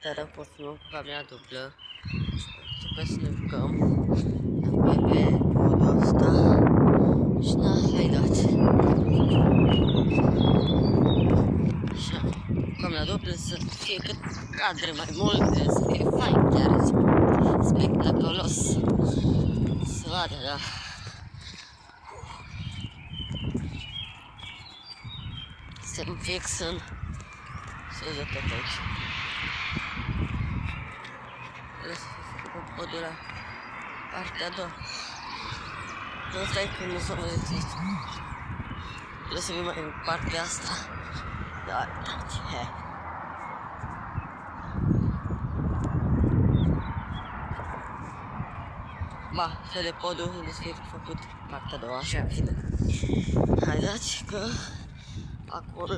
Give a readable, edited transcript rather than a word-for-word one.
Dar porționăm cu camera dublă. Trebuie să ne bucăm pe podul ăsta. Și na, haideți. Așa, camera dublă să fie cât cadre mai multe, să fie fain chiar, spectaculos. Să vadă, da. Suntem fix în sus de tot aici. Trebuie să fie făcut pe podul ăla, partea a doua. Nu stai când nu s-o vedeți aici. Trebuie să fie mai în partea asta. Da, uitați, he. Ba, să de podul unde să fie făcut partea a doua, așa în fine. Haideți că acolo